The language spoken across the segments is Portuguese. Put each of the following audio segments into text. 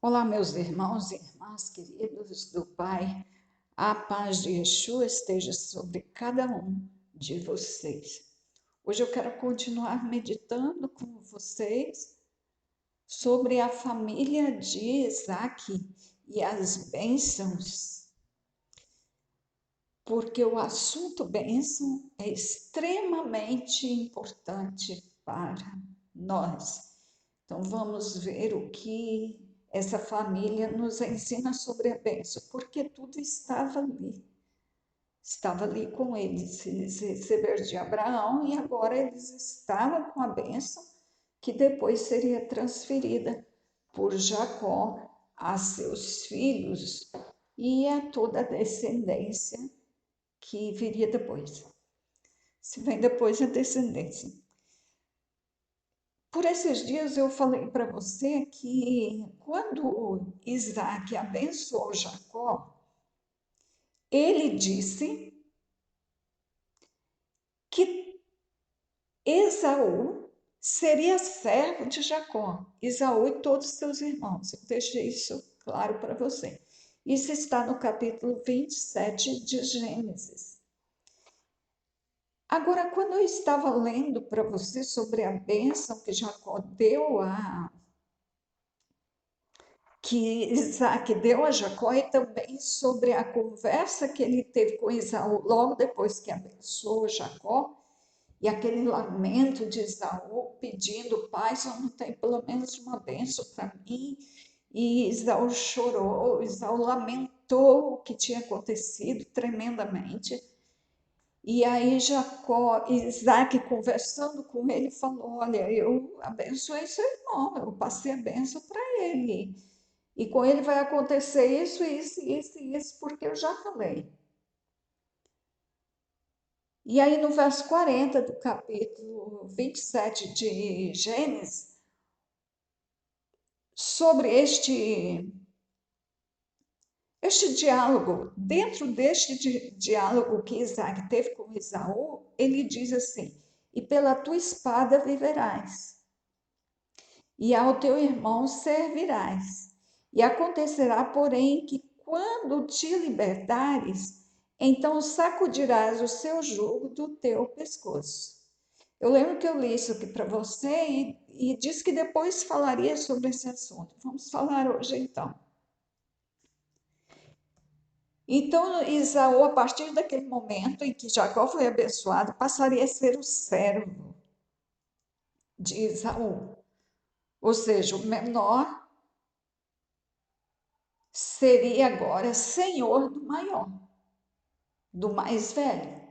Olá, meus irmãos e irmãs queridos do Pai, a paz de Yeshua esteja sobre cada um de vocês. Hoje eu quero continuar meditando com vocês sobre a família de Isaac e as bênçãos, porque o assunto bênção é extremamente importante para nós. Então vamos ver o que essa família nos ensina sobre a bênção, porque tudo estava ali com eles. Eles receberam de Abraão e agora eles estavam com a bênção que depois seria transferida por Jacó a seus filhos e a toda a descendência que viria depois. Se vem depois a descendência. Por esses dias eu falei para você que quando Isaac abençoou Jacó, ele disse que Esaú seria servo de Jacó, Esaú e todos os seus irmãos. Eu deixei isso claro para você. Isso está no capítulo 27 de Gênesis. Agora, quando eu estava lendo para você sobre a bênção que Jacó deu que Isaac deu a Jacó e também sobre a conversa que ele teve com Esaú logo depois que abençoou Jacó, e aquele lamento de Esaú pedindo, pai, só não tem pelo menos uma bênção para mim. E Esaú chorou, Esaú lamentou o que tinha acontecido tremendamente. E aí Isaac conversando com ele, falou, olha, eu abençoei seu irmão, eu passei a bênção para ele. E com ele vai acontecer isso, isso, isso e isso, porque eu já falei. E aí no verso 40 do capítulo 27 de Gênesis, sobre este diálogo, dentro deste diálogo que Isaac teve com Esaú, ele diz assim, e pela tua espada viverás, e ao teu irmão servirás. E acontecerá, porém, que quando te libertares, então sacudirás o seu jugo do teu pescoço. Eu lembro que eu li isso aqui para você e disse que depois falaria sobre esse assunto. Vamos falar hoje então. Então, Esaú, a partir daquele momento em que Jacó foi abençoado, passaria a ser o servo de Esaú. Ou seja, o menor seria agora senhor do maior, do mais velho,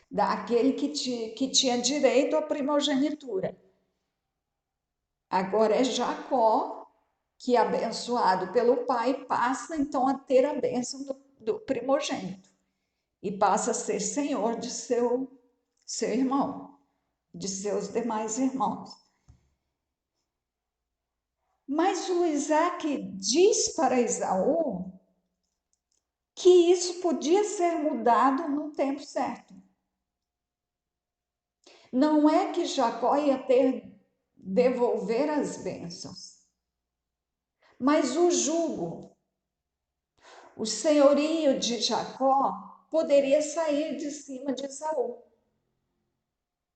daquele que tinha direito à primogenitura. Agora é Jacó, que abençoado pelo pai, passa então a ter a bênção do primogênito e passa a ser senhor de seu irmão, de seus demais irmãos. Mas o Isaac diz para Esaú que isso podia ser mudado no tempo certo. Não é que Jacó ia devolver as bênçãos, mas o jugo, o senhorio de Jacó poderia sair de cima de Esaú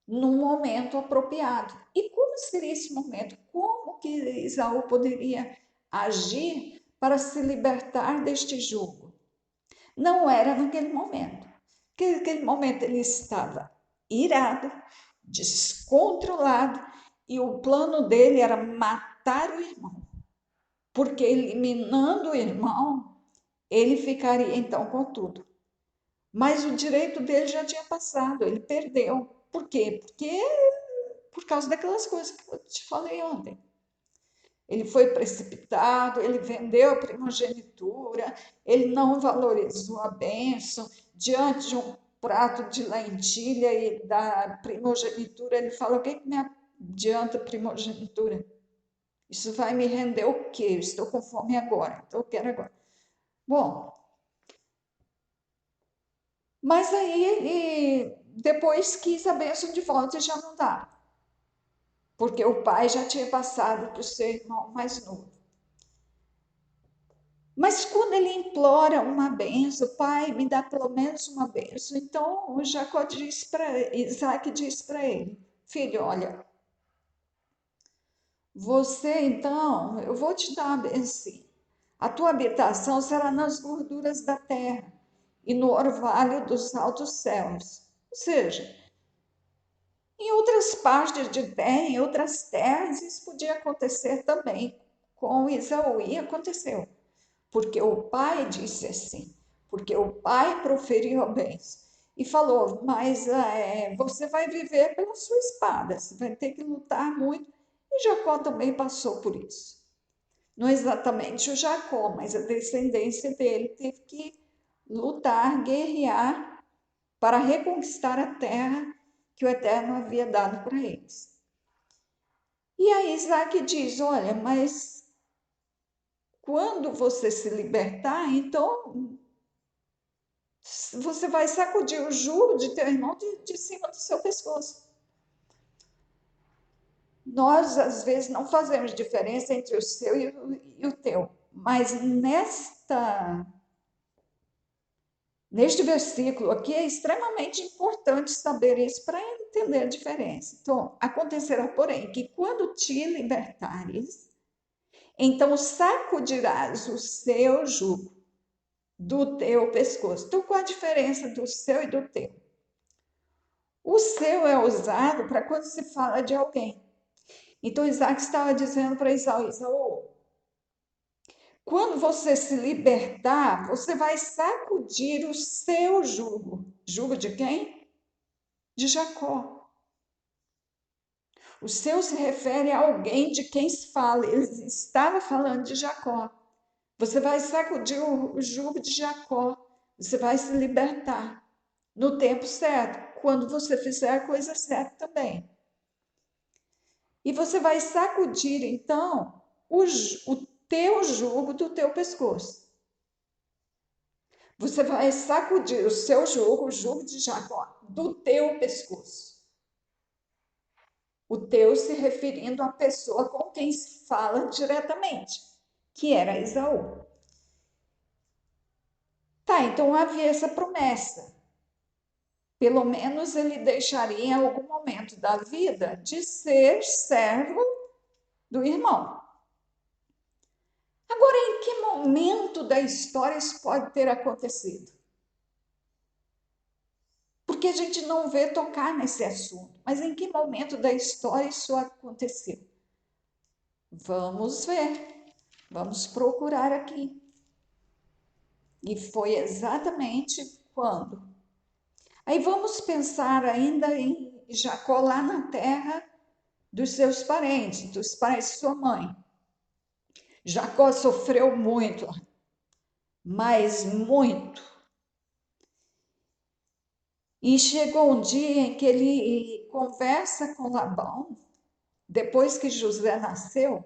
num momento apropriado. E como seria esse momento? Como que Esaú poderia agir para se libertar deste jugo? Não era naquele momento. Porque naquele momento ele estava irado, descontrolado, e o plano dele era matar o irmão. Porque eliminando o irmão, ele ficaria então com tudo. Mas o direito dele já tinha passado, ele perdeu. Por quê? Porque por causa daquelas coisas que eu te falei ontem. Ele foi precipitado, ele vendeu a primogenitura, ele não valorizou a bênção. Diante de um prato de lentilha e da primogenitura, ele fala: o que me adianta a primogenitura? Isso vai me render o quê? Eu estou com fome agora, então eu quero agora. Bom, mas aí ele depois quis a bênção de volta e já não dá, porque o pai já tinha passado para o seu irmão mais novo. Mas quando ele implora uma benção, pai, me dá pelo menos uma benção. Então o Jacó diz para Isaac diz para ele, filho, olha, você então, eu vou te dar uma benção. A tua habitação será nas gorduras da terra e no orvalho dos altos céus. Ou seja, em outras partes de terra, em outras terras, isso podia acontecer também. Com Esaú e aconteceu. Porque o pai disse assim, porque o pai proferiu bens e falou, mas você vai viver pela sua espada, você vai ter que lutar muito. E Jacó também passou por isso. Não exatamente o Jacó, mas a descendência dele teve que lutar, guerrear para reconquistar a terra que o Eterno havia dado para eles. E aí Isaac diz, olha, mas quando você se libertar, então você vai sacudir o jugo de teu irmão de cima do seu pescoço. Nós, às vezes, não fazemos diferença entre o seu e o teu, mas neste versículo aqui é extremamente importante saber isso para entender a diferença. Então, acontecerá, porém, que quando te libertares, então sacudirás o seu jugo do teu pescoço. Então, qual a diferença do seu e do teu? O seu é usado para quando se fala de alguém. Então Isaac estava dizendo para Esaú, Esaú, quando você se libertar, você vai sacudir o seu jugo. Jugo de quem? De Jacó. O seu se refere a alguém de quem se fala. Ele estava falando de Jacó. Você vai sacudir o jugo de Jacó. Você vai se libertar no tempo certo, quando você fizer a coisa certa também. E você vai sacudir, então, o teu jugo do teu pescoço. Você vai sacudir o seu jugo, o jugo de Jacó, do teu pescoço. O teu se referindo à pessoa com quem se fala diretamente, que era Esaú. Tá, então havia essa promessa. Pelo menos ele deixaria em algum momento da vida de ser servo do irmão. Agora, em que momento da história isso pode ter acontecido? Porque a gente não vê tocar nesse assunto, mas em que momento da história isso aconteceu? Vamos ver, vamos procurar aqui. E foi exatamente quando? Aí vamos pensar ainda em Jacó lá na terra dos seus parentes, dos parentes de sua mãe. Jacó sofreu muito, mas muito. E chegou um dia em que ele conversa com Labão, depois que José nasceu,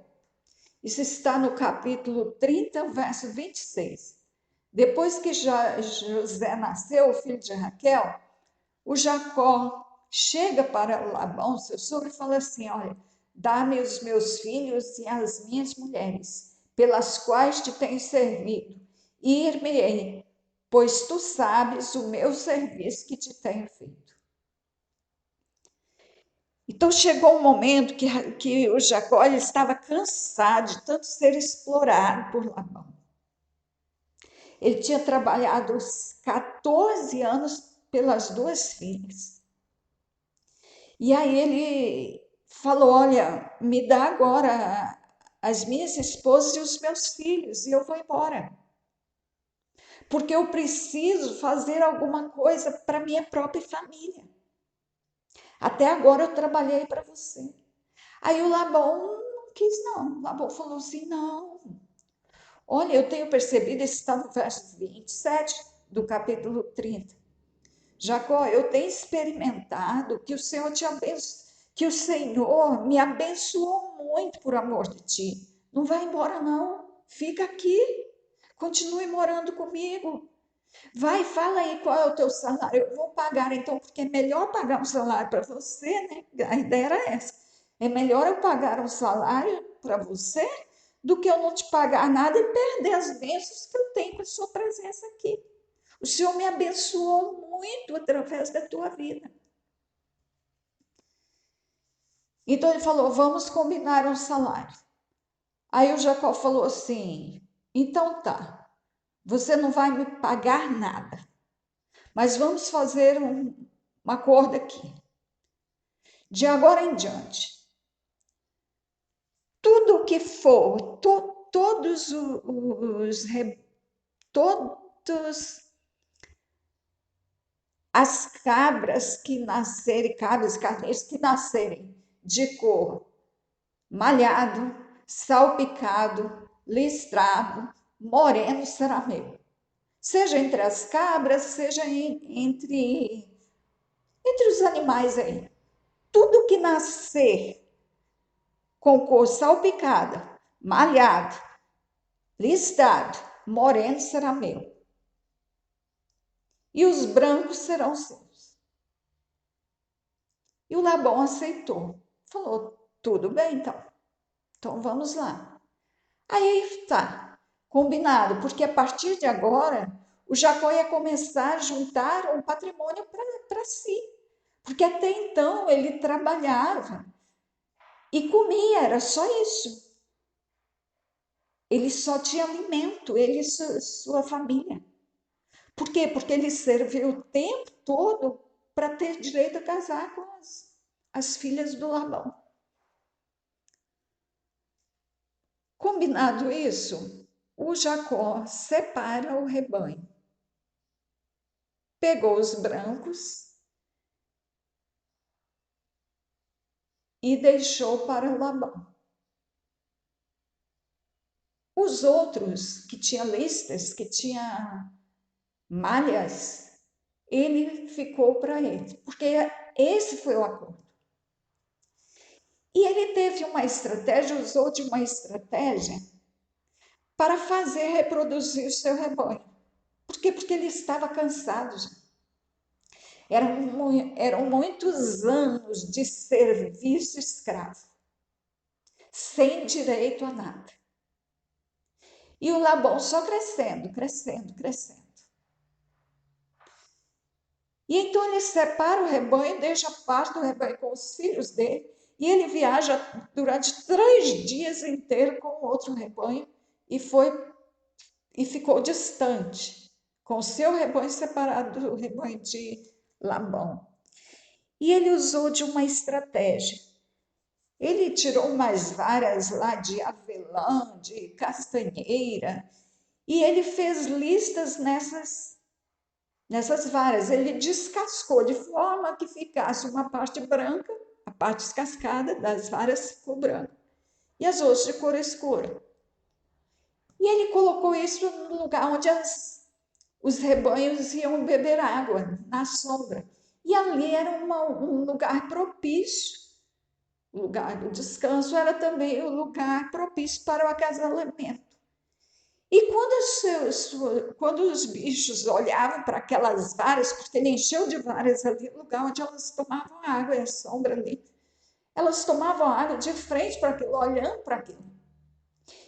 isso está no capítulo 30, verso 26. Depois que José nasceu, o filho de Raquel, o Jacó chega para Labão, seu sogro, e fala assim: olha, dá-me os meus filhos e as minhas mulheres, pelas quais te tenho servido, e ir-me-ei, pois tu sabes o meu serviço que te tenho feito. Então chegou um momento que o Jacó estava cansado de tanto ser explorado por Labão. Ele tinha trabalhado 14 anos pelas duas filhas. E aí ele falou: olha, me dá agora as minhas esposas e os meus filhos, e eu vou embora. Porque eu preciso fazer alguma coisa para minha própria família. Até agora eu trabalhei para você. Aí o Labão não quis, não. O Labão falou assim: não. Olha, eu tenho percebido, esse está no verso 27 do capítulo 30. Jacó, eu tenho experimentado que o Senhor te abençoe, que o Senhor me abençoou muito por amor de ti. Não vai embora, não. Fica aqui. Continue morando comigo. Vai, fala aí qual é o teu salário. Eu vou pagar, então, porque é melhor pagar um salário para você, né? A ideia era essa. É melhor eu pagar um salário para você do que eu não te pagar nada e perder as bênçãos que eu tenho com a sua presença aqui. O Senhor me abençoou muito através da tua vida. Então ele falou, vamos combinar um salário. Aí o Jacó falou assim, então tá, você não vai me pagar nada, mas vamos fazer um acordo aqui. De agora em diante, tudo o que for, todos as cabras que nascerem, cabras, carneiros que nascerem de cor malhado, salpicado, listrado, moreno será meu. Seja entre as cabras, seja entre os animais aí. Tudo que nascer com cor salpicada, malhado, listrado, moreno será meu. E os brancos serão seus. E o Labão aceitou. Falou, tudo bem então. Então vamos lá. Aí tá, combinado, porque a partir de agora o Jacó ia começar a juntar um patrimônio para si. Porque até então ele trabalhava e comia, era só isso. Ele só tinha alimento, ele e sua família. Por quê? Porque ele serviu o tempo todo para ter direito a casar com as filhas do Labão. Combinado isso, o Jacó separa o rebanho. Pegou os brancos e deixou para o Labão. Os outros, que tinha listas, que tinha malhas, ele ficou para ele, porque esse foi o acordo. E ele teve uma estratégia, usou de uma estratégia para fazer reproduzir o seu rebanho. Por quê? Porque ele estava cansado já. Eram muitos anos de serviço escravo, sem direito a nada. E o Labão só crescendo, crescendo, crescendo. E então ele separa o rebanho, deixa parte do rebanho com os filhos dele, e ele viaja durante 3 dias inteiros com o outro rebanho e ficou distante, com o seu rebanho separado do rebanho de Labão. E ele usou de uma estratégia. Ele tirou umas varas lá de avelã, de castanheira, e ele fez listas nessas varas. Ele descascou de forma que ficasse uma parte branca, a parte descascada das varas ficou branca, e as outras de cor escura. E ele colocou isso no lugar onde os rebanhos iam beber água, na sombra. E ali era um lugar propício. O lugar do descanso era também o lugar propício para o acasalamento. E quando os bichos olhavam para aquelas varas, porque ele encheu de varas ali, o lugar onde elas tomavam água, e a sombra ali, elas tomavam água de frente para aquilo, olhando para aquilo.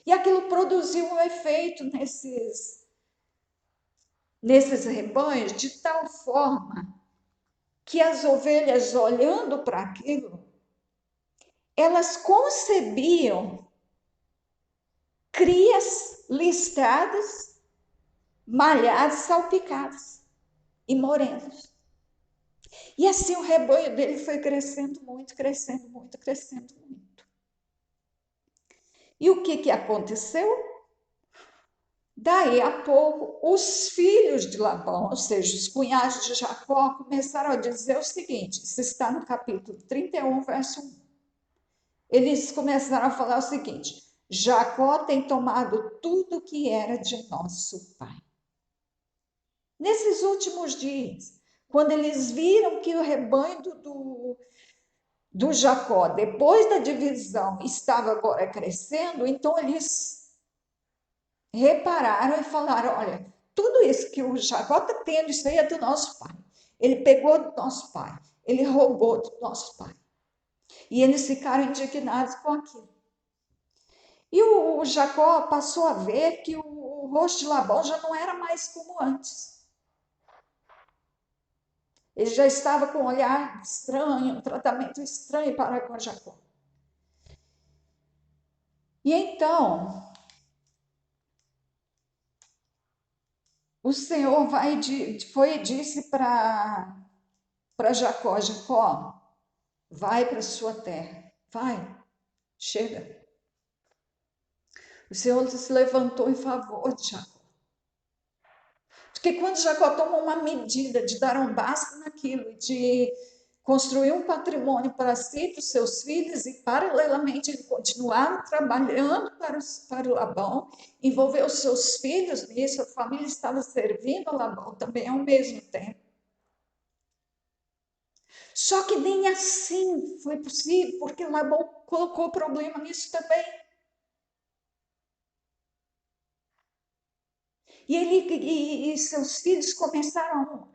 E aquilo produziu um efeito nesses rebanhos de tal forma que as ovelhas, olhando para aquilo, elas concebiam crias listradas, malhadas, salpicadas e morenas. E assim o rebanho dele foi crescendo muito, crescendo muito, crescendo muito. E o que aconteceu? Daí a pouco, os filhos de Labão, ou seja, os cunhados de Jacó, começaram a dizer o seguinte, isso está no capítulo 31, verso 1. Eles começaram a falar o seguinte, Jacó tem tomado tudo que era de nosso pai. Nesses últimos dias, quando eles viram que o rebanho do Jacó, depois da divisão, estava agora crescendo, então eles repararam e falaram, olha, tudo isso que o Jacó está tendo, isso aí é do nosso pai. Ele pegou do nosso pai, ele roubou do nosso pai. E eles ficaram indignados com aquilo. E o Jacó passou a ver que o rosto de Labão já não era mais como antes. Ele já estava com um olhar estranho, um tratamento estranho para com Jacó. E então, o Senhor foi e disse para Jacó: Jacó, vai para sua terra, vai, chega. O Senhor se levantou em favor de Jacó. Porque quando Jacó tomou uma medida de dar um basta naquilo, de construir um patrimônio para si e para os seus filhos, e paralelamente ele continuava trabalhando para o Labão, envolver os seus filhos nisso, a família estava servindo a Labão também ao mesmo tempo. Só que nem assim foi possível, porque Labão colocou problema nisso também. E ele e seus filhos começaram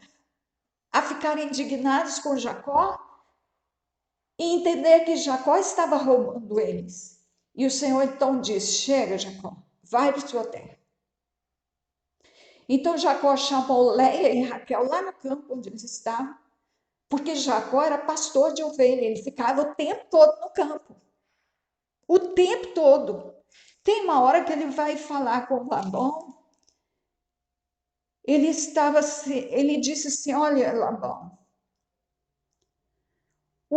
a ficar indignados com Jacó e entender que Jacó estava roubando eles. E o Senhor então disse: chega, Jacó, vai para sua terra. Então Jacó chamou Léia e Raquel lá no campo onde eles estavam, porque Jacó era pastor de ovelha, ele ficava o tempo todo no campo. O tempo todo. Tem uma hora que ele vai falar com Labão. Ele disse assim: olha, Labão,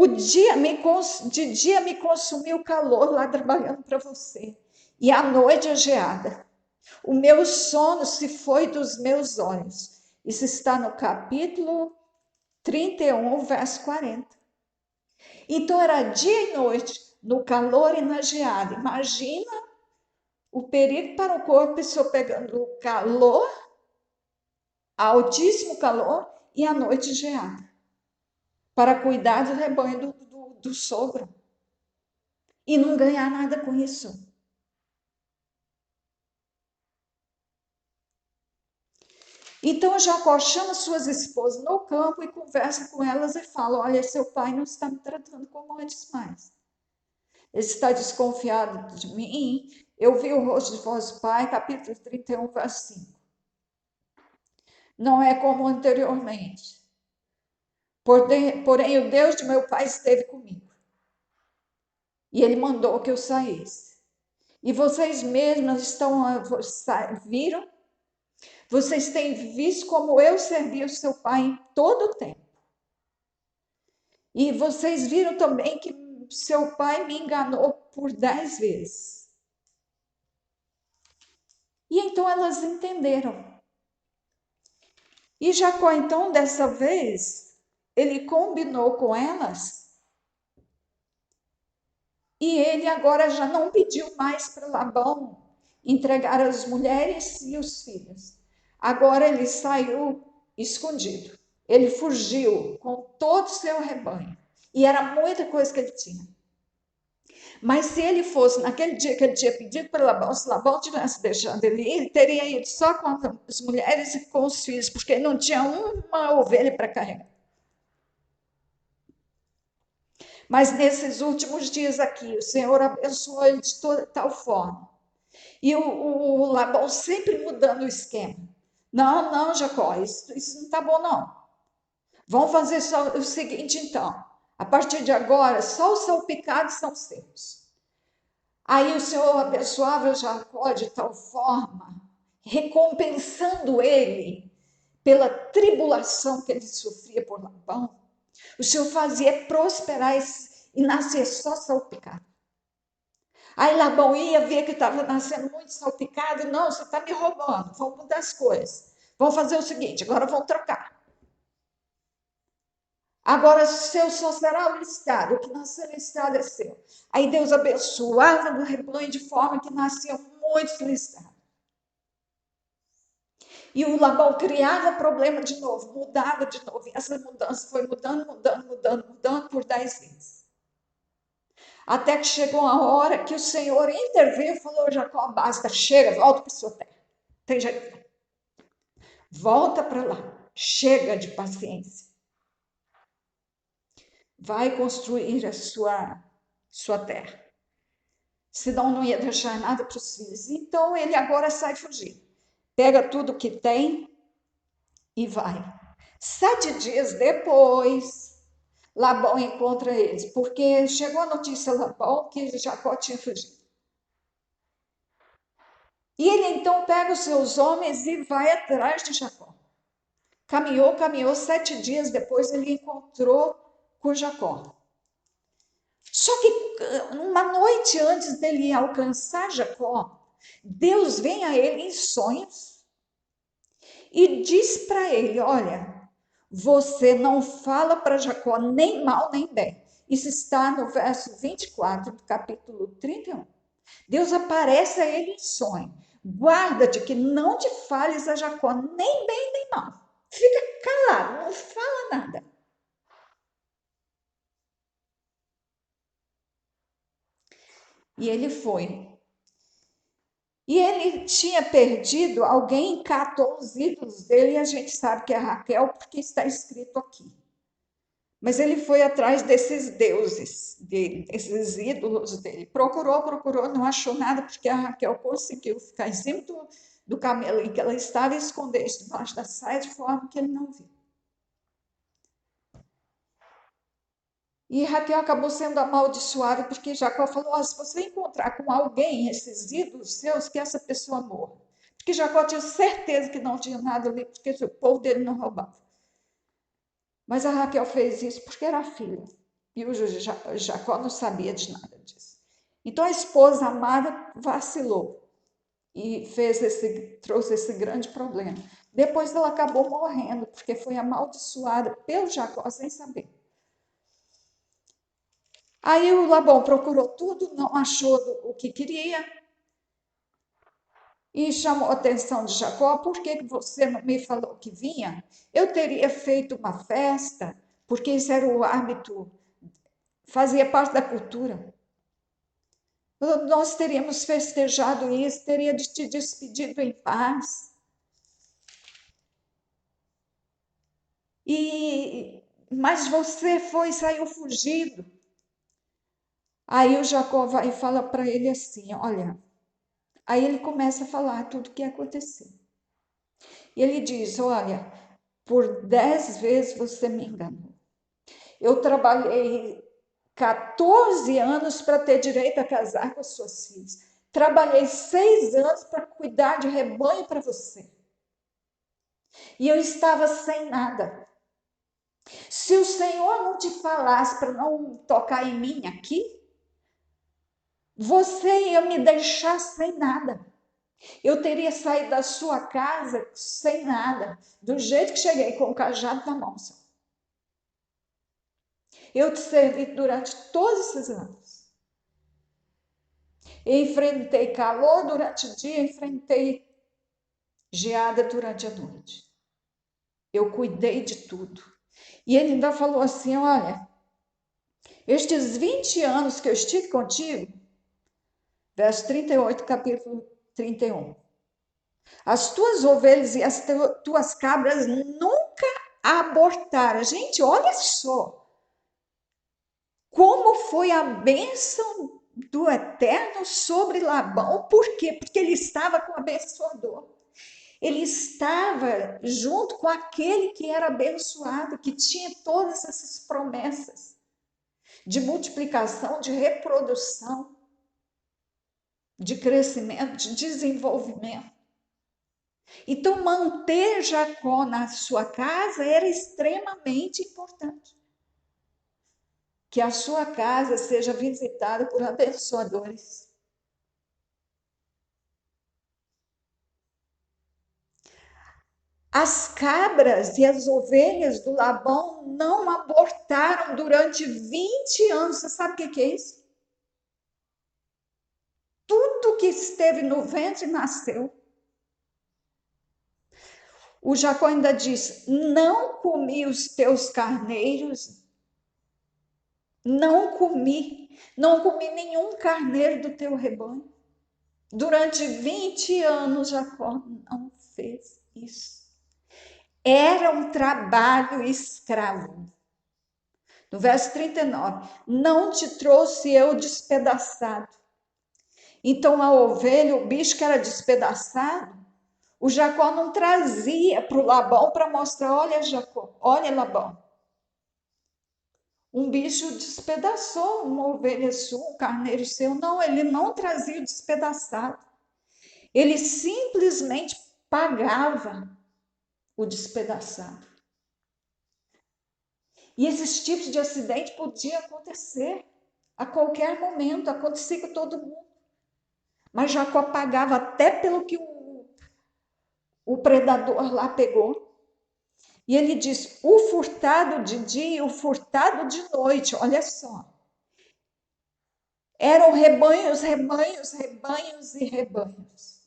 de dia me consumiu o calor lá trabalhando para você, e à noite a geada. O meu sono se foi dos meus olhos. Isso está no capítulo 31, verso 40. Então era dia e noite, no calor e na geada. Imagina o perigo para o corpo, pessoa pegando o calor, altíssimo calor, e à noite geada, para cuidar do rebanho do sogro. E não ganhar nada com isso. Então Jacó chama suas esposas no campo e conversa com elas e fala: olha, seu pai não está me tratando como antes mais. Ele está desconfiado de mim. Eu vi o rosto de vosso pai, capítulo 31, verso 5. Não é como anteriormente. Porém, o Deus de meu pai esteve comigo. E ele mandou que eu saísse. E vocês mesmas viram? Vocês têm visto como eu servi o seu pai em todo o tempo. E vocês viram também que seu pai me enganou por 10 vezes. E então elas entenderam. E Jacó, então, dessa vez, ele combinou com elas e ele agora já não pediu mais para Labão entregar as mulheres e os filhos. Agora ele saiu escondido. Ele fugiu com todo o seu rebanho. E era muita coisa que ele tinha. Mas se ele fosse, naquele dia que ele tinha pedido para Labão, se Labão tivesse deixado ele ir, ele teria ido só com as mulheres e com os filhos, porque ele não tinha uma ovelha para carregar. Mas nesses últimos dias aqui, o Senhor abençoou ele de tal forma. E o Labão sempre mudando o esquema. Não, não, Jacó, isso não está bom, não. Vamos fazer só o seguinte, então. A partir de agora, só os salpicados são seus. Aí o Senhor abençoava Jacó de tal forma, recompensando ele pela tribulação que ele sofria por Labão. O Senhor fazia prosperar e nascer só salpicado. Aí Labão ia ver que estava nascendo muito salpicado. Não, você está me roubando. Vamos mudar as coisas. Vamos fazer o seguinte, agora vamos trocar. Agora seu só será o listado. O que nasceu listado é seu. Aí Deus abençoava o rebanho de forma que nasciam muitos listados. E o Labão criava problema de novo, mudava de novo. E essa mudança foi mudando por 10 vezes. Até que chegou a hora que o Senhor interveio e falou: Jacó, basta, chega, volta para sua terra. Tem jeito. Volta para lá. Chega de paciência. Vai construir a sua terra. senão não ia deixar nada para os filhos. Então ele agora sai fugindo, pega tudo que tem e vai. 7 dias depois, Labão encontra eles, porque chegou a notícia a Labão que Jacó tinha fugido. E ele então pega os seus homens e vai atrás de Jacó. Caminhou, 7 dias depois ele encontrou com Jacó. Só que uma noite antes dele alcançar Jacó, Deus vem a ele em sonhos e diz para ele: olha, você não fala para Jacó nem mal nem bem. Isso está no verso 24 do capítulo 31. Deus aparece a ele em sonho. Guarda-te que não te fales a Jacó nem bem nem mal. Fica calado, não fala nada. E ele foi. E ele tinha perdido, alguém catou os ídolos dele, e a gente sabe que é Raquel, porque está escrito aqui. Mas ele foi atrás desses deuses dele, desses ídolos dele. Procurou, não achou nada, porque a Raquel conseguiu ficar em cima do camelo em que ela estava e esconder-se debaixo da saia, de forma que ele não viu. E Raquel acabou sendo amaldiçoada, porque Jacó falou: se você encontrar com alguém esses ídolos seus, que essa pessoa morra. Porque Jacó tinha certeza que não tinha nada ali, porque o povo dele não roubava. Mas a Raquel fez isso porque era filha. E o Jacó não sabia de nada disso. Então a esposa amada vacilou e trouxe esse grande problema. Depois ela acabou morrendo, porque foi amaldiçoada pelo Jacó sem saber. Aí o Labão procurou tudo, não achou o que queria e chamou a atenção de Jacó: por que você não me falou que vinha? Eu teria feito uma festa, porque isso era o hábito, fazia parte da cultura. Nós teríamos festejado isso, teria te despedido em paz. Mas você saiu fugido. Aí o Jacó vai e fala para ele assim: olha. Aí ele começa a falar tudo o que aconteceu. E ele diz: olha, por 10 vezes você me enganou. Eu trabalhei 14 anos para ter direito a casar com as suas filhas. Trabalhei 6 anos para cuidar de rebanho para você. E eu estava sem nada. Se o Senhor não te falasse para não tocar em mim aqui, você ia me deixar sem nada. Eu teria saído da sua casa sem nada, do jeito que cheguei, com o cajado na mão. Eu te servi durante todos esses anos. Enfrentei calor durante o dia, enfrentei geada durante a noite. Eu cuidei de tudo. E ele ainda falou assim: olha, estes 20 anos que eu estive contigo, verso 38, capítulo 31. As tuas ovelhas e as tuas cabras nunca abortaram. Gente, olha só como foi a bênção do Eterno sobre Labão. Por quê? Porque ele estava com o abençoador. Ele estava junto com aquele que era abençoado, que tinha todas essas promessas de multiplicação, de reprodução, de crescimento, de desenvolvimento. Então, manter Jacó na sua casa era extremamente importante. Que a sua casa seja visitada por abençoadores. As cabras e as ovelhas do Labão não abortaram durante 20 anos. Você sabe o que é isso? Tudo que esteve no ventre nasceu. O Jacó ainda diz: não comi os teus carneiros, não comi nenhum carneiro do teu rebanho. Durante 20 anos, Jacó não fez isso. Era um trabalho escravo. No verso 39, não te trouxe eu despedaçado, Então a ovelha, o bicho que era despedaçado, o Jacó não trazia para o Labão para mostrar: olha, Jacó, olha, Labão, um bicho despedaçou uma ovelha sua, um carneiro seu. Não, ele não trazia o despedaçado. Ele simplesmente pagava o despedaçado. E esses tipos de acidente podiam acontecer a qualquer momento, acontecia com todo mundo. Mas Jacó pagava até pelo que o predador lá pegou. E ele diz: o furtado de dia e o furtado de noite, olha só. Eram rebanhos, rebanhos, rebanhos e rebanhos.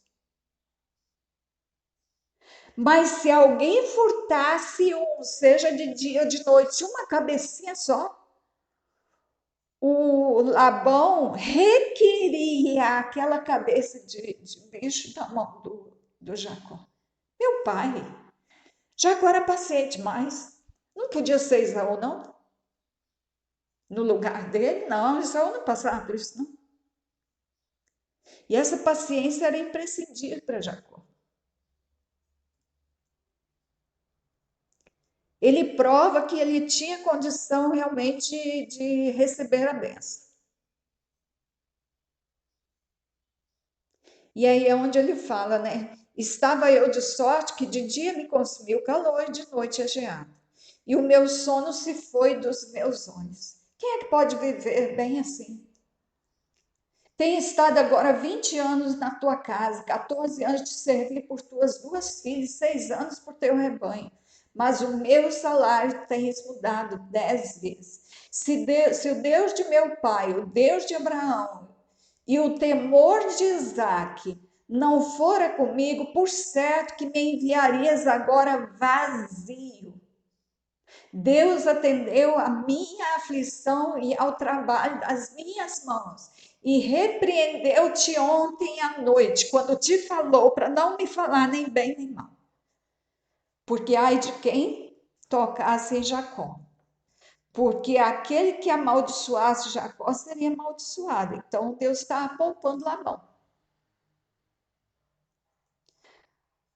Mas se alguém furtasse um, seja de dia ou de noite, uma cabecinha só, o Labão requeria aquela cabeça de bicho da mão do Jacó. Meu pai, Jacó era paciente, mas não podia ser Esaú, não? No lugar dele, não, Esaú não passava por isso, não. E essa paciência era imprescindível para Jacó. Ele prova que ele tinha condição realmente de receber a benção. E aí é onde ele fala, né? Estava eu de sorte que de dia me consumiu o calor e de noite a geada. E o meu sono se foi dos meus olhos. Quem é que pode viver bem assim? Tem estado agora 20 anos na tua casa, 14 anos de servir por tuas duas filhas, 6 anos por teu rebanho. Mas o meu salário tens mudado 10 vezes. Se o Deus de meu pai, o Deus de Abraão e o temor de Isaac não fora comigo, por certo que me enviarias agora vazio. Deus atendeu a minha aflição e ao trabalho das minhas mãos e repreendeu-te ontem à noite, quando te falou para não me falar nem bem nem mal. Porque ai de quem tocasse em Jacó. Porque aquele que amaldiçoasse Jacó seria amaldiçoado. Então Deus está poupando Labão.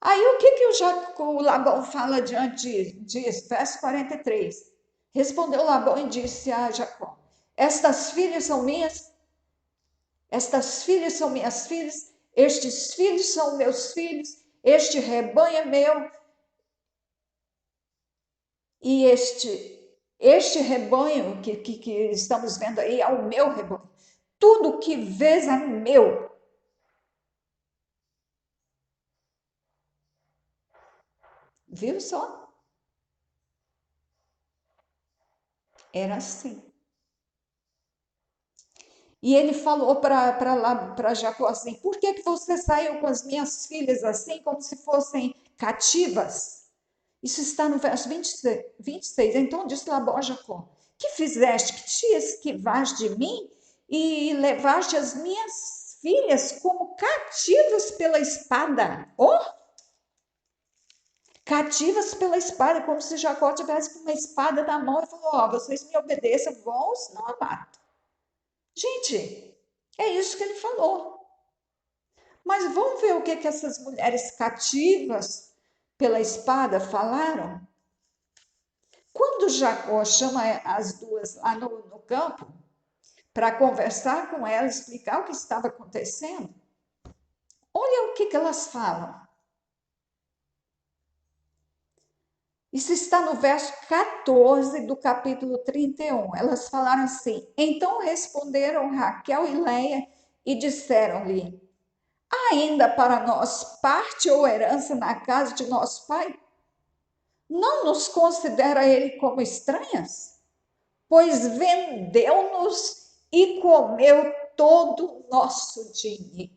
Aí o que o Labão fala diante disso? Verso 43. Respondeu Labão e disse a Jacó: estas filhas são minhas, estas filhas são minhas filhas, estes filhos são meus filhos, este rebanho é meu, e este rebanho que estamos vendo aí é o meu rebanho. Tudo que vês é meu. Viu só? Era assim. E ele falou para Jacó assim: por que, que você saiu com as minhas filhas assim, como se fossem cativas? Isso está no verso 26. Então disse Labão a Jacó: que fizeste que te esquivaste de mim e levaste as minhas filhas como cativas pela espada? Oh! Cativas pela espada, como se Jacó tivesse com uma espada na mão e falou: ó, vocês me obedeçam, vão, senão eu mato. Gente, é isso que ele falou. Mas vamos ver o que essas mulheres cativas pela espada falaram? Quando Jacó chama as duas lá no campo para conversar com elas, explicar o que estava acontecendo, olha o que elas falam. Isso está no verso 14 do capítulo 31. Elas falaram assim: então responderam Raquel e Leia e disseram-lhe: ainda para nós parte ou herança na casa de nosso pai? Não nos considera ele como estranhas? Pois vendeu-nos e comeu todo o nosso dinheiro.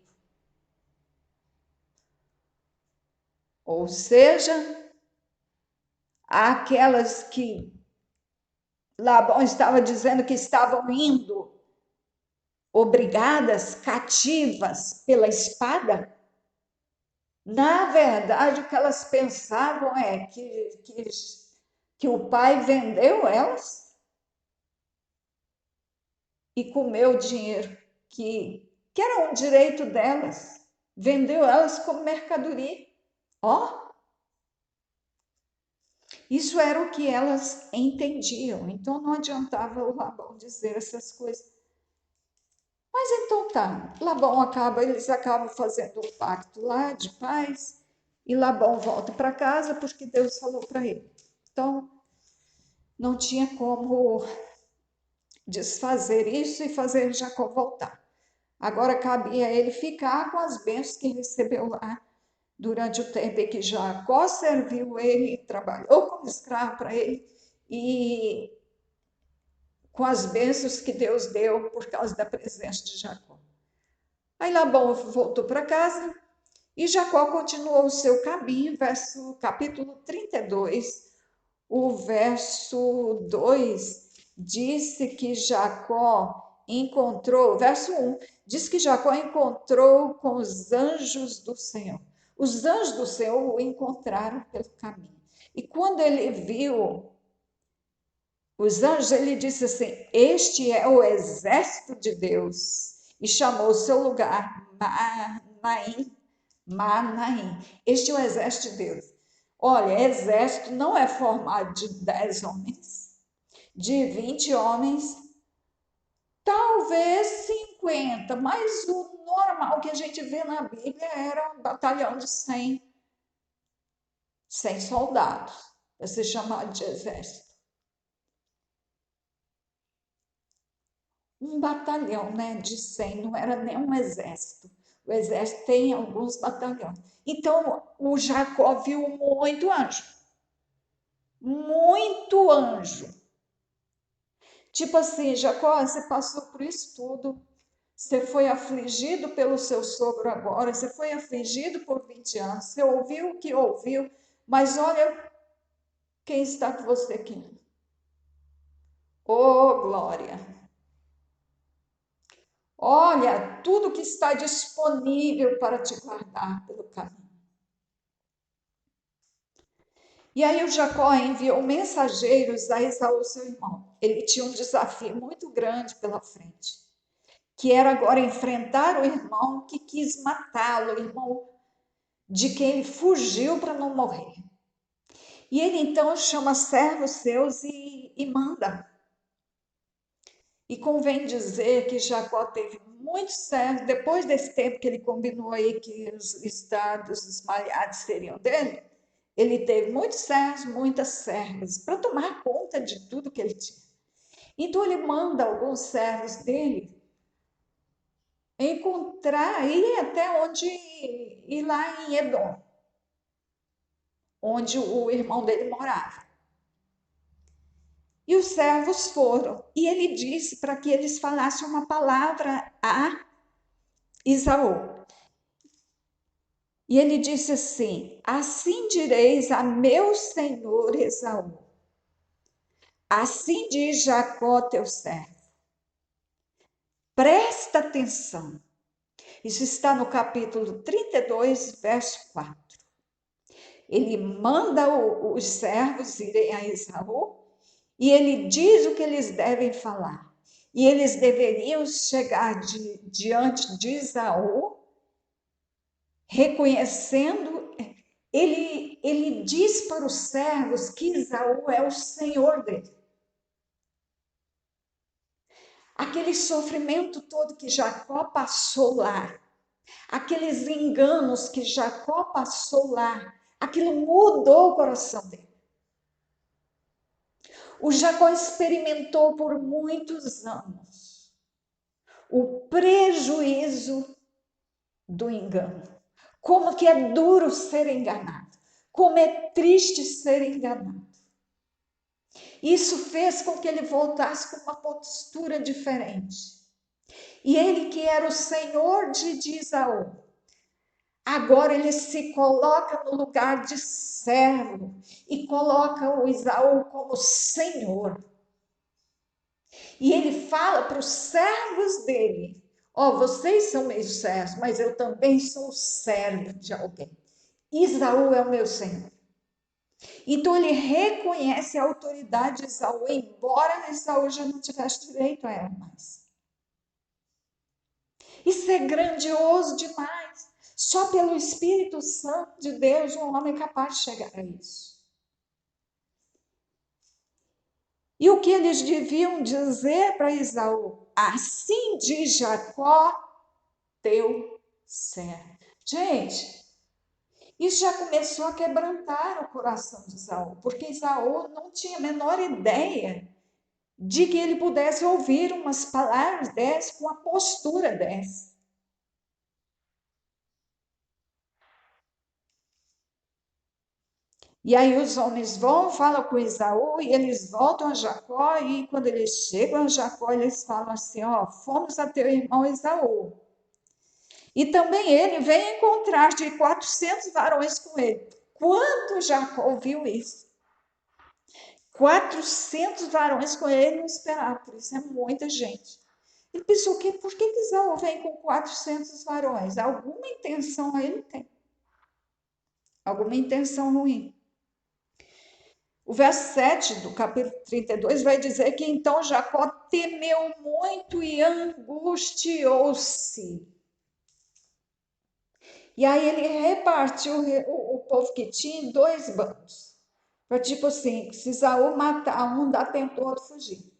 Ou seja, aquelas que Labão estava dizendo que estavam indo obrigadas, cativas pela espada, na verdade o que elas pensavam é que o pai vendeu elas e comeu o dinheiro que que era um direito delas, vendeu elas como mercadoria. Ó, isso era o que elas entendiam. Então não adiantava o Labão dizer essas coisas. Mas então tá, Labão eles acabam fazendo um pacto lá de paz e Labão volta para casa porque Deus falou para ele. Então não tinha como desfazer isso e fazer Jacó voltar. Agora cabia ele ficar com as bênçãos que recebeu lá durante o tempo em que Jacó serviu ele, trabalhou como escravo para ele e com as bênçãos que Deus deu por causa da presença de Jacó. Aí Labão voltou para casa e Jacó continuou o seu caminho, capítulo 32, o verso 2 disse que Jacó encontrou, verso 1, diz que Jacó encontrou com os anjos do Senhor. Os anjos do Senhor o encontraram pelo caminho. E quando ele viu os anjos, ele disse assim: Este é o exército de Deus. E chamou o seu lugar Manaim. Manaim. Este é o exército de Deus. Olha, exército não é formado de 10 homens, de 20 homens, talvez 50, mas o normal que a gente vê na Bíblia era um batalhão de 100 soldados, para ser chamado de exército. Um batalhão, né, de 100, não era nem um exército. O exército tem alguns batalhões. Então, o Jacó viu muito anjo. Muito anjo. Tipo assim, Jacó, você passou por isso tudo. Você foi afligido pelo seu sogro agora. Você foi afligido por 20 anos. Você ouviu o que ouviu. Mas olha quem está com você aqui. Oh, glória! Olha tudo que está disponível para te guardar pelo caminho. E aí o Jacó enviou mensageiros a Esaú, seu irmão. Ele tinha um desafio muito grande pela frente, que era agora enfrentar o irmão que quis matá-lo, o irmão de quem ele fugiu para não morrer. E ele então chama servos seus e manda. E convém dizer que Jacó teve muitos servos, depois desse tempo que ele combinou aí que os estados esmalhados seriam dele, ele teve muitos servos, muitas servas, para tomar conta de tudo que ele tinha. Então ele manda alguns servos dele encontrar, ir até onde, ir lá em Edom, onde o irmão dele morava. E os servos foram, e ele disse para que eles falassem uma palavra a Esaú. E ele disse assim: Assim direis a meu senhor Esaú, assim diz Jacó teu servo. Presta atenção. Isso está no capítulo 32, verso 4. Ele manda os servos irem a Esaú e ele diz o que eles devem falar. E eles deveriam chegar diante de Esaú, reconhecendo. Ele diz para os servos que Esaú é o senhor dele. Aquele sofrimento todo que Jacó passou lá, aqueles enganos que Jacó passou lá, aquilo mudou o coração dele. O Jacó experimentou por muitos anos o prejuízo do engano. Como que é duro ser enganado. Como é triste ser enganado. Isso fez com que ele voltasse com uma postura diferente. E ele que era o senhor de Esaú, agora ele se coloca no lugar de servo e coloca o Esaú como senhor. E ele fala para os servos dele: Ó, vocês são meus servos, mas eu também sou servo de alguém. Esaú é o meu senhor. Então ele reconhece a autoridade de Esaú, embora Esaú já não tivesse direito a ela mais. Isso é grandioso demais. Só pelo Espírito Santo de Deus um homem é capaz de chegar a isso. E o que eles deviam dizer para Esaú? Assim diz Jacó, teu servo. Gente, isso já começou a quebrantar o coração de Esaú, porque Esaú não tinha a menor ideia de que ele pudesse ouvir umas palavras dessas com a postura dessa. E aí os homens vão, falam com Esaú, e eles voltam a Jacó, e quando eles chegam a Jacó, eles falam assim, ó, fomos a teu irmão Esaú. E também ele vem encontrar de 400 varões com ele. Quando Jacó ouviu isso? 400 varões com ele não esperava, por isso é muita gente. Ele pensou, por que Esaú vem com 400 varões? Alguma intenção ele tem. Alguma intenção ruim. O verso 7 do capítulo 32 vai dizer que então Jacó temeu muito e angustiou-se. E aí ele repartiu o povo que tinha em dois bandos. Para tipo assim, se Esaú matar um, dá tempo do outro fugir.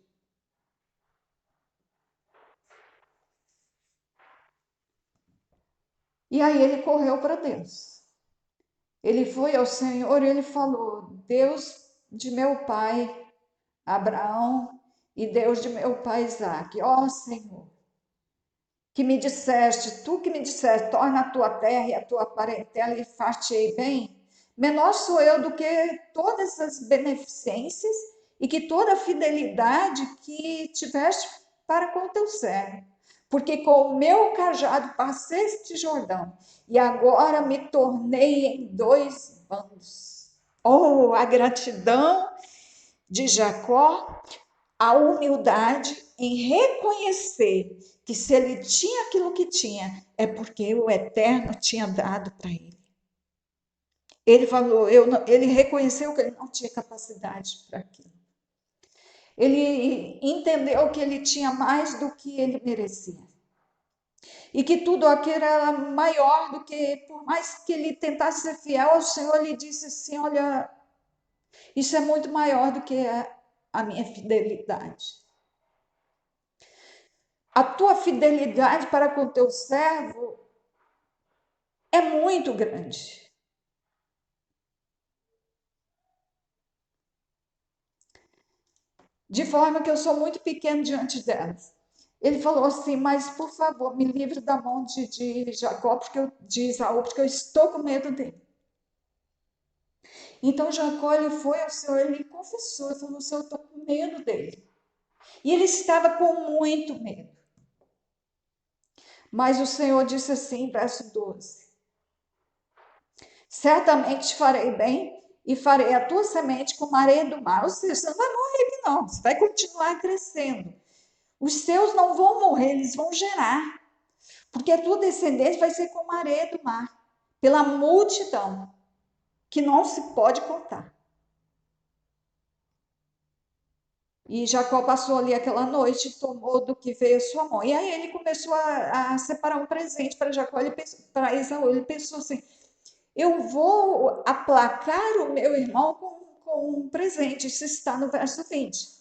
E aí ele correu para Deus. Ele foi ao Senhor e ele falou: Deus de meu pai Abraão e Deus de meu pai Isaque, ó Senhor, que me disseste, tu que me disseste, torna a tua terra e a tua parentela e far-te-ei bem, menor sou eu do que todas as beneficências e que toda a fidelidade que tiveste para com o teu servo. Porque com o meu cajado passei este Jordão e agora me tornei em dois bandos. Oh, a gratidão de Jacó, a humildade em reconhecer que se ele tinha aquilo que tinha, é porque o Eterno tinha dado para ele. Ele falou, ele reconheceu que ele não tinha capacidade para aquilo. Ele entendeu que ele tinha mais do que ele merecia. E que tudo aquilo era maior do que, por mais que ele tentasse ser fiel ao Senhor, ele disse assim: olha, isso é muito maior do que a minha fidelidade. A tua fidelidade para com o teu servo é muito grande. De forma que eu sou muito pequeno diante delas. Ele falou assim, mas por favor, me livre da mão de Jacó, de Esaú, porque eu estou com medo dele. Então Jacó ele foi ao Senhor, ele confessou, ele falou, Senhor, eu estou com medo dele. E ele estava com muito medo. Mas o Senhor disse assim, verso 12: certamente te farei bem e farei a tua semente como a areia do mar. Ou seja, você não vai morrer aqui não, você vai continuar crescendo. Os seus não vão morrer, eles vão gerar. Porque a tua descendência vai ser como a areia do mar, pela multidão, que não se pode contar. E Jacó passou ali aquela noite e tomou do que veio a sua mão. E aí ele começou a separar um presente para Jacó, para Esaú. Ele pensou assim, eu vou aplacar o meu irmão com um presente. Isso está no verso 20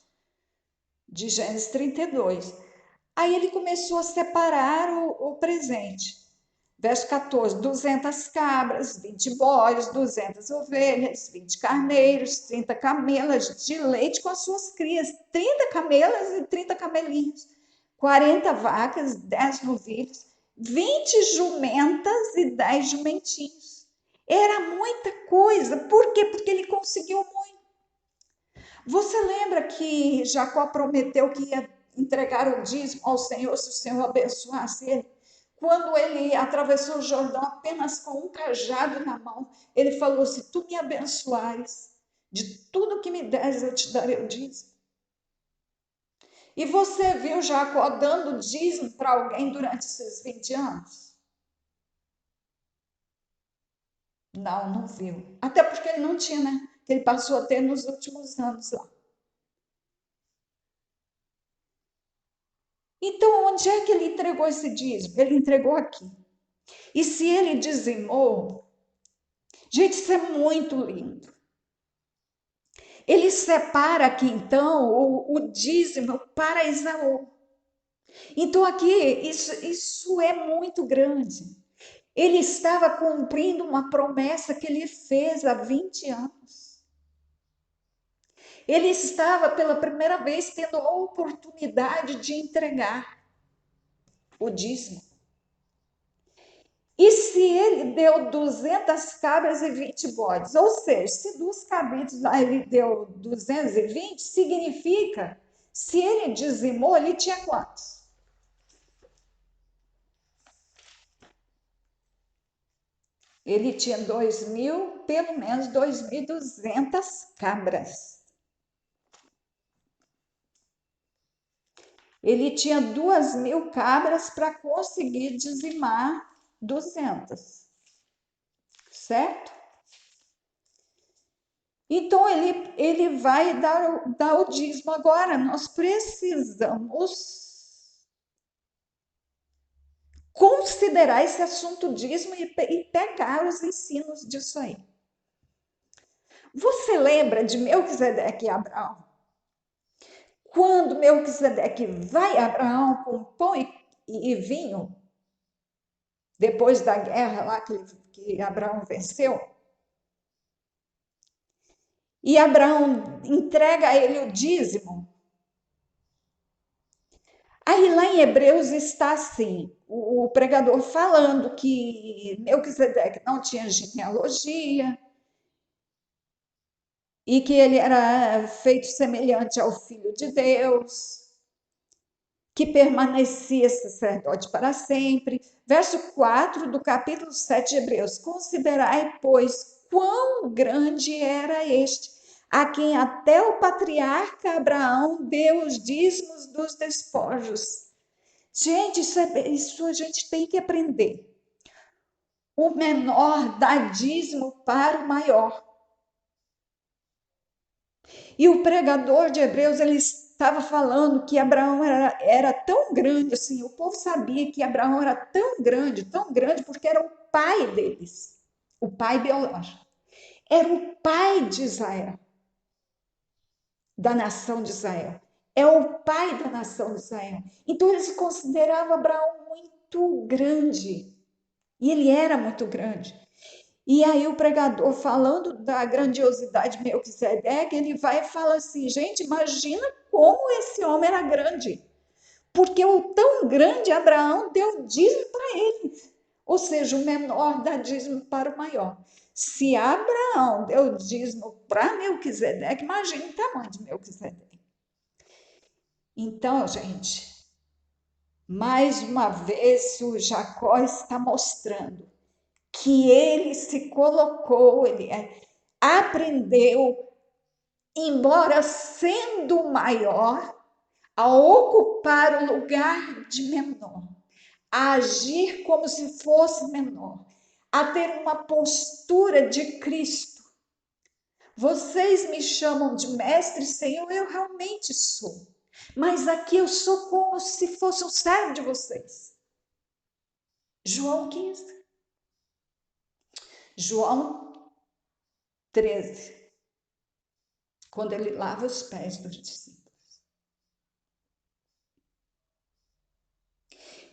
de Gênesis 32. Aí ele começou a separar o presente. Verso 14, 200 cabras, 20 bodes, 200 ovelhas, 20 carneiros, 30 camelas de leite com as suas crias, 30 camelas e 30 camelinhos, 40 vacas, 10 novilhos, 20 jumentas e 10 jumentinhos. Era muita coisa. Por quê? Porque ele conseguiu muito. Você lembra que Jacó prometeu que ia entregar o dízimo ao Senhor se o Senhor abençoasse ele? Quando ele atravessou o Jordão apenas com um cajado na mão, ele falou: se tu me abençoares, de tudo que me deres eu te darei o dízimo. E você viu Jacó dando dízimo para alguém durante esses 20 anos? Não, não viu. Até porque ele não tinha, né? Que ele passou a ter nos últimos anos lá. Então, onde é que ele entregou esse dízimo? Ele entregou aqui. E se ele dizimou, gente, isso é muito lindo. Ele separa aqui, então, o dízimo para Esaú. Então, aqui, isso é muito grande. Ele estava cumprindo uma promessa que ele fez há 20 anos. Ele estava, pela primeira vez, tendo a oportunidade de entregar o dízimo. E se ele deu 200 cabras e 20 bodes, ou seja, se dos cabritos lá ele deu 220, significa, se ele dizimou, ele tinha quantos? Ele tinha 2.000, pelo menos 2.200 cabras. Ele tinha 2.000 cabras para conseguir dizimar 200, certo? Então ele vai dar o dízimo. Agora, nós precisamos considerar esse assunto dízimo e pegar os ensinos disso aí. Você lembra de Melquisedeque e Abraão? Quando Melquisedeque vai a Abraão com pão e vinho, depois da guerra lá que Abraão venceu, e Abraão entrega a ele o dízimo. Aí lá em Hebreus está assim, o pregador falando que Melquisedeque não tinha genealogia e que ele era feito semelhante ao Filho de Deus, que permanecia sacerdote para sempre. Verso 4 do capítulo 7 de Hebreus. Considerai, pois, quão grande era este, a quem até o patriarca Abraão deu os dízimos dos despojos. Gente, isso a gente tem que aprender. O menor dá dízimo para o maior. E o pregador de Hebreus, ele estava falando que Abraão era tão grande, assim, o povo sabia que Abraão era tão grande, porque era o pai deles, o pai biológico. Era o pai de Israel, da nação de Israel. É o pai da nação de Israel. Então eles consideravam Abraão muito grande. E ele era muito grande. E aí o pregador, falando da grandiosidade de Melquisedeque, ele vai e fala assim, gente, imagina como esse homem era grande. Porque o tão grande Abraão deu dízimo para ele. Ou seja, o menor dá dízimo para o maior. Se Abraão deu dízimo para Melquisedeque, imagina o tamanho de Melquisedeque. Então, gente, mais uma vez o Jacó está mostrando que ele se colocou, ele aprendeu, embora sendo maior, a ocupar o lugar de menor, a agir como se fosse menor, a ter uma postura de Cristo. Vocês me chamam de mestre, Senhor, eu realmente sou. Mas aqui eu sou como se fosse um servo de vocês. João 15. João 13. Quando ele lava os pés dos discípulos.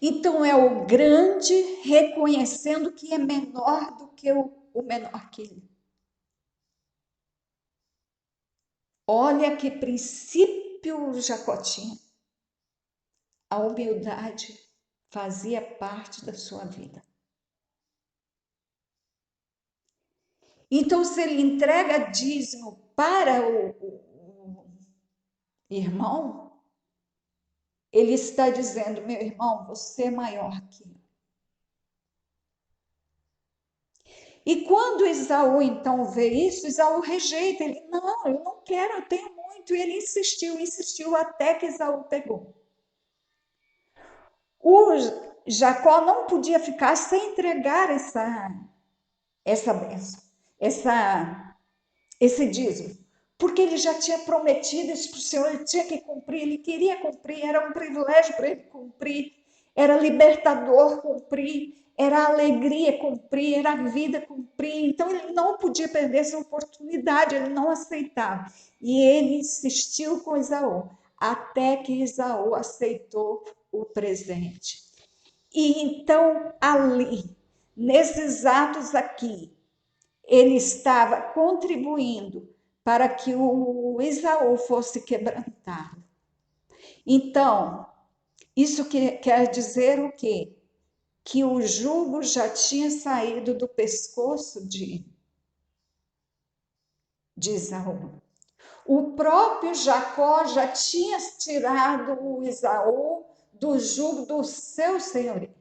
Então é o grande reconhecendo que é menor do que o menor que ele. Olha que princípio Jacó tinha. A humildade fazia parte da sua vida. Então, se ele entrega dízimo para o irmão, ele está dizendo, meu irmão, você é maior que eu. E quando Esaú então vê isso, Esaú rejeita, ele, não, eu não quero, eu tenho muito. E ele insistiu até que Esaú pegou. O Jacó não podia ficar sem entregar essa bênção, esse dízimo, porque ele já tinha prometido isso para o Senhor, ele tinha que cumprir, ele queria cumprir, era um privilégio para ele cumprir, era libertador cumprir, era alegria cumprir, era vida cumprir. Então ele não podia perder essa oportunidade, ele não aceitava. E ele insistiu com Esaú, até que Esaú aceitou o presente. E então ali, nesses atos aqui, ele estava contribuindo para que o Esaú fosse quebrantado. Então, isso quer dizer o quê? Que o jugo já tinha saído do pescoço de Esaú. O próprio Jacó já tinha tirado o Esaú do jugo do seu senhorio.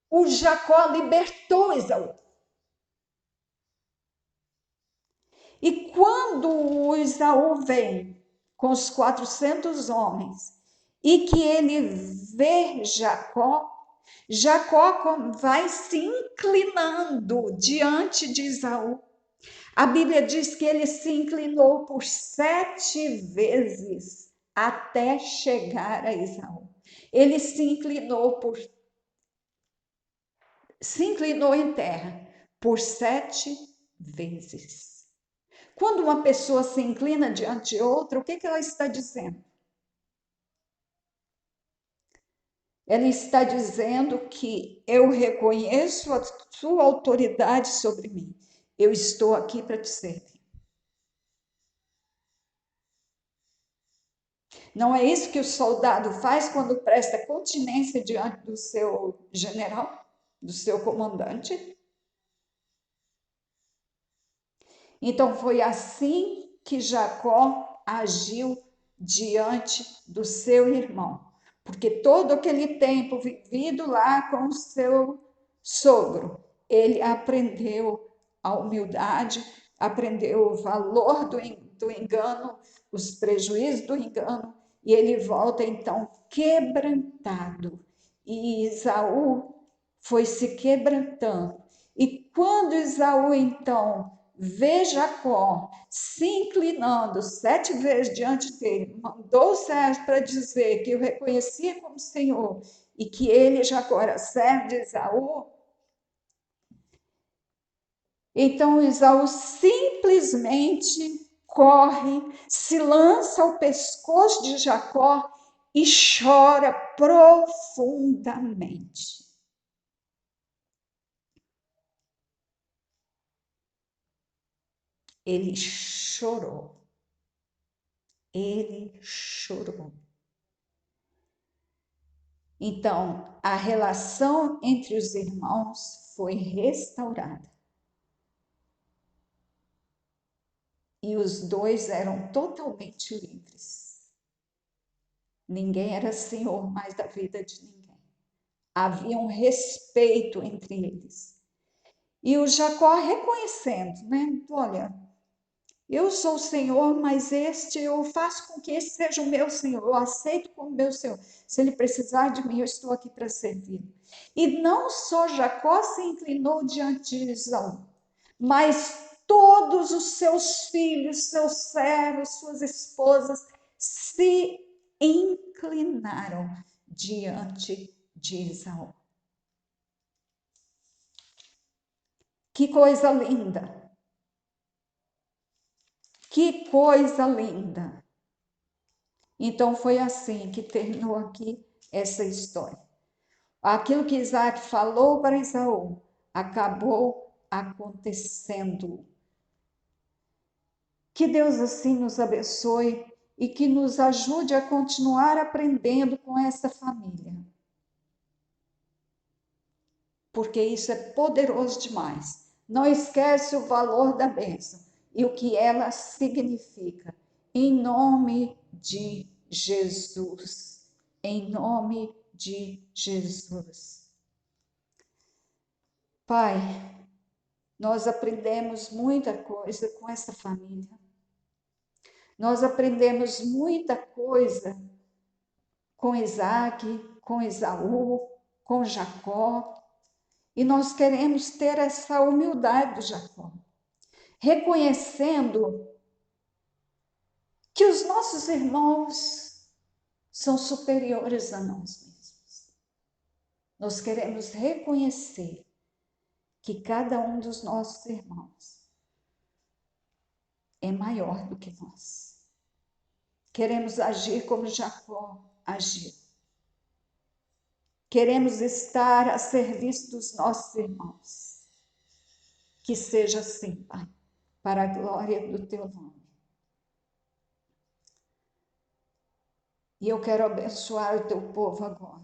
O Jacó libertou Esaú. E quando o Esaú vem com os 400 homens e que ele vê Jacó, Jacó vai se inclinando diante de Esaú. A Bíblia diz que ele se inclinou por 7 vezes até chegar a Esaú. Ele se inclinou em terra por 7 vezes. Quando uma pessoa se inclina diante de outra, o que ela está dizendo? Ela está dizendo que eu reconheço a sua autoridade sobre mim. Eu estou aqui para te servir. Não é isso que o soldado faz quando presta continência diante do seu general, do seu comandante? Então foi assim que Jacó agiu diante do seu irmão, porque todo aquele tempo vivido lá com o seu sogro, ele aprendeu a humildade, aprendeu o valor do engano, os prejuízos do engano, e ele volta então quebrantado. E Esaú foi se quebrantando. E quando Esaú então vê Jacó se inclinando 7 vezes diante dele, mandou o servo para dizer que o reconhecia como Senhor e que ele, Jacó, era servo de Esaú. Então Esaú simplesmente corre, se lança ao pescoço de Jacó e chora profundamente. Ele chorou. Ele chorou. Então, a relação entre os irmãos foi restaurada. E os dois eram totalmente livres. Ninguém era senhor mais da vida de ninguém. Havia um respeito entre eles. E o Jacó reconhecendo, né? Olha, eu sou o Senhor, mas eu faço com que esse seja o meu Senhor, eu aceito como meu Senhor. Se ele precisar de mim, eu estou aqui para servir. E não só Jacó se inclinou diante de Esaú, mas todos os seus filhos, seus servos, suas esposas se inclinaram diante de Esaú. Que coisa linda! Que coisa linda! Então foi assim que terminou aqui essa história. Aquilo que Isaac falou para Esaú acabou acontecendo. Que Deus assim nos abençoe e que nos ajude a continuar aprendendo com essa família. Porque isso é poderoso demais. Não esquece o valor da bênção e o que ela significa. Em nome de Jesus. Em nome de Jesus. Pai, nós aprendemos muita coisa com essa família. Nós aprendemos muita coisa com Isaac, com Esaú, com Jacó. E nós queremos ter essa humildade do Jacó. reconhecendo que os nossos irmãos são superiores a nós mesmos. Nós queremos reconhecer que cada um dos nossos irmãos é maior do que nós. Queremos agir como Jacó agiu. Queremos estar a serviço dos nossos irmãos. Que seja assim, Pai, para a glória do Teu nome. E eu quero abençoar o Teu povo agora.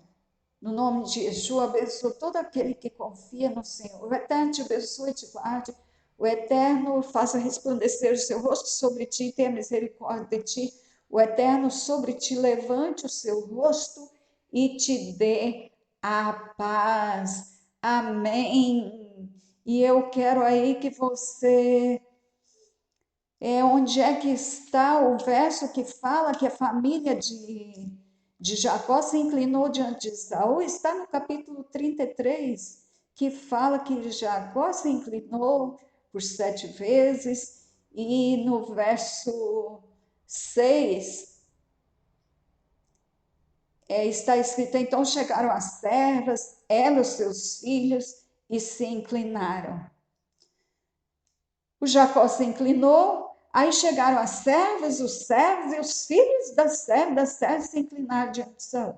No nome de Yeshua, abençoa todo aquele que confia no Senhor. O Eterno te abençoe e te guarde. O Eterno faça resplandecer o seu rosto sobre ti e tenha misericórdia de ti. O Eterno sobre ti levante o seu rosto e te dê a paz. Amém. E eu quero aí que você... onde é que está o verso que fala que a família de Jacó se inclinou diante de Esaú? Está no capítulo 33, que fala que Jacó se inclinou por 7 vezes, e no verso 6 está escrito: então chegaram as servas, ela e os seus filhos, e se inclinaram. O Jacó se inclinou, aí chegaram as servas, os servos e os filhos das servas se inclinaram diante de Saul.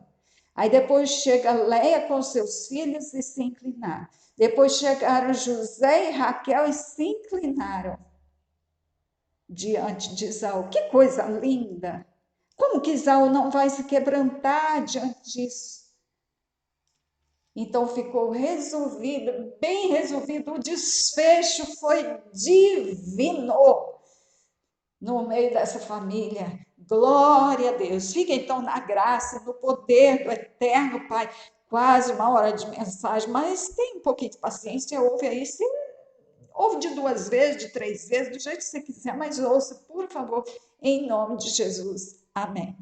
Aí depois chega Leia com seus filhos e se inclinaram. Depois chegaram José e Raquel e se inclinaram diante de Esaú. Que coisa linda! Como que Esaú não vai se quebrantar diante disso? Então ficou resolvido, bem resolvido, o desfecho foi divino no meio dessa família. Glória a Deus. Fica então na graça, no poder do eterno Pai. Quase 1 hora de mensagem, mas tem um pouquinho de paciência, ouve aí. Se ouve de 2 vezes, de 3 vezes, do jeito que você quiser, mas ouça, por favor, em nome de Jesus. Amém.